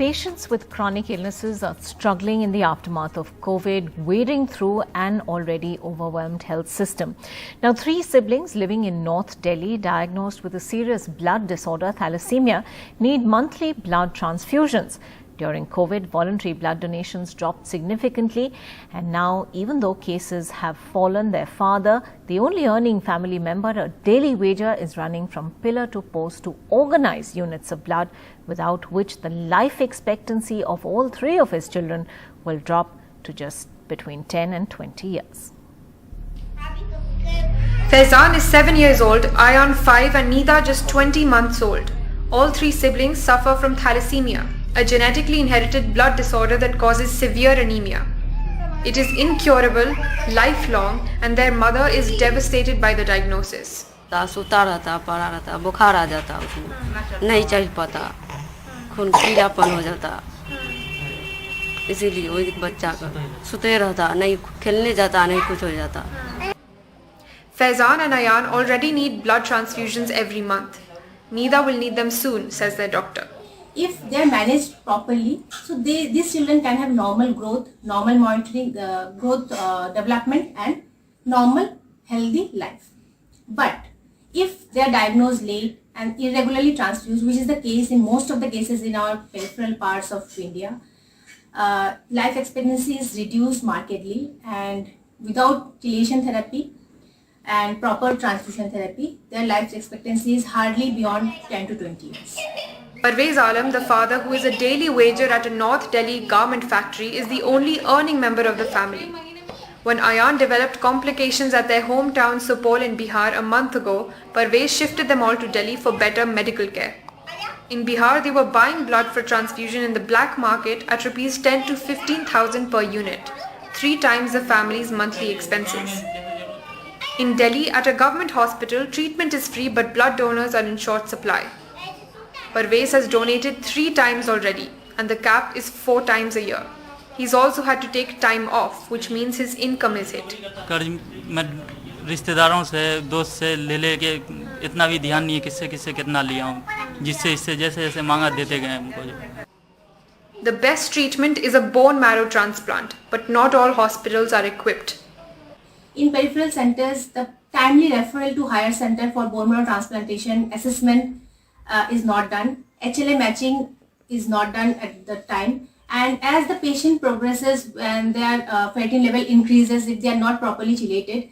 Patients with chronic illnesses are struggling in the aftermath of COVID, wading through an already overwhelmed health system. Now, 3 siblings living in North Delhi, diagnosed with a serious blood disorder, thalassemia, need monthly blood transfusions. During COVID, voluntary blood donations dropped significantly, and now, even though cases have fallen, their father, the only earning family member, a daily wager, is running from pillar to post to organize units of blood, without which the life expectancy of all 3 of his children will drop to just between 10 and 20 years. Faizan is 7 years old, Ayan 5 and Nida just 20 months old. All 3 siblings suffer from thalassemia, a genetically inherited blood disorder that causes severe anemia. It is incurable, lifelong, and their mother is devastated by the diagnosis. सोता रहता, पड़ा रहता, बुखार आ जाता उसमें, नहीं चल पाता, खून पीलापन हो जाता, इसीलिए वो बच्चा का सोते रहता, नहीं खेलने जाता, नहीं कुछ हो जाता. Faizan and Ayan already need blood transfusions every month. Nida will need them soon, says their doctor. If they are managed properly, so these children can have normal growth, normal monitoring, growth development, and normal healthy life. But if they are diagnosed late and irregularly transfused, which is the case in most of the cases in our peripheral parts of India, life expectancy is reduced markedly, and without chelation therapy and proper transfusion therapy, their life expectancy is hardly beyond 10 to 20 years. Parvez Alam, the father, who is a daily wager at a North Delhi garment factory, is the only earning member of the family. When Ayan developed complications at their hometown Supaul in Bihar a month ago, Parvez shifted them all to Delhi for better medical care. In Bihar, they were buying blood for transfusion in the black market at rupees 10 to 15,000 per unit, 3 times the family's monthly expenses. In Delhi, at a government hospital, treatment is free but blood donors are in short supply. Parvez has donated 3 times already, and the cap is 4 times a year. He's also had to take time off, which means his income is hit. मैं रिश्तेदारों से दोस्त से ले के इतना भी ध्यान नहीं है किससे कितना लिया हूँ, जिससे इससे जैसे जैसे मांगा देते गए हमको. The best treatment is a bone marrow transplant, but not all hospitals are equipped. In peripheral centers, the timely referral to higher center for bone marrow transplantation assessment is not done. HLA matching is not done at the time, and as the patient progresses and their ferritin level increases, if they are not properly chelated,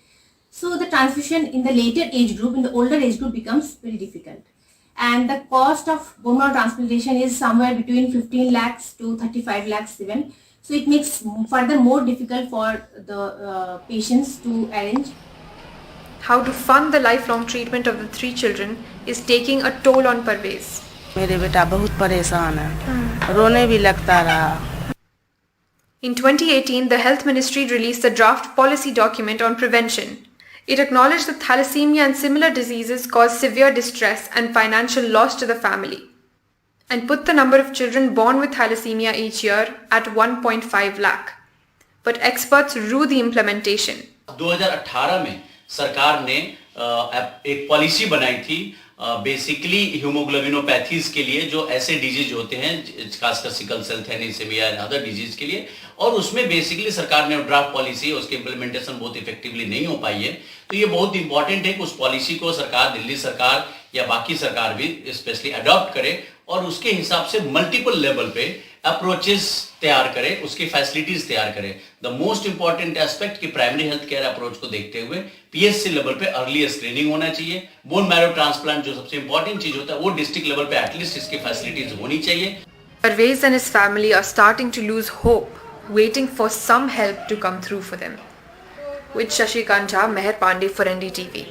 so the transfusion in the later age group, in the older age group, becomes very difficult. And the cost of bone marrow transplantation is somewhere between 15 lakhs to 35 lakhs even. So it makes further more difficult for the patients to arrange. How to fund the lifelong treatment of the 3 children is taking a toll on Parvez. मेरे बेटा बहुत परेशान है, रोने भी लगता रहा. In 2018, the Health Ministry released the draft policy document on prevention. It acknowledged that thalassemia and similar diseases cause severe distress and financial loss to the family, and put the number of children born with thalassemia each year at 1.5 lakh. But experts rue the implementation. 2018 में सरकार ने एक policy बनाई थी basically haemoglobinopathies के लिए, जो ऐसे डिजीज होते हैं खासकर sickle cell thalassaemia and other disease के लिए, और उसमें बेसिकली सरकार ने ड्राफ्ट पॉलिसी, उसकी इंप्लीमेंटेशन बहुत इफेक्टिवली नहीं हो पाई है. तो ये बहुत इंपॉर्टेंट है कि उस पॉलिसी को सरकार, दिल्ली सरकार या बाकी सरकार भी स्पेशली अडॉप्ट करे और उसके हिसाब से मल्टीपल लेवल पे अप्रोचेस तैयार करे, उसकी फैसिलिटीज तैयार करे. द मोस्ट इंपॉर्टेंट एस्पेक्ट कि प्राइमरी हेल्थ केयर अप्रोच को देखते हुए पीएचसी लेवल पे अर्ली स्क्रीनिंग होना चाहिए. बोन मैरो ट्रांसप्लांट जो सबसे इंपॉर्टेंट चीज होता है वो डिस्ट्रिक्ट लेवल पे एटलीस्ट इसकी फैसिलिटीज होनी चाहिए. Parvez and his family are starting to lose hope, waiting for some help to come through for them. With Shashikant Jha, Meher Pandey for NDTV.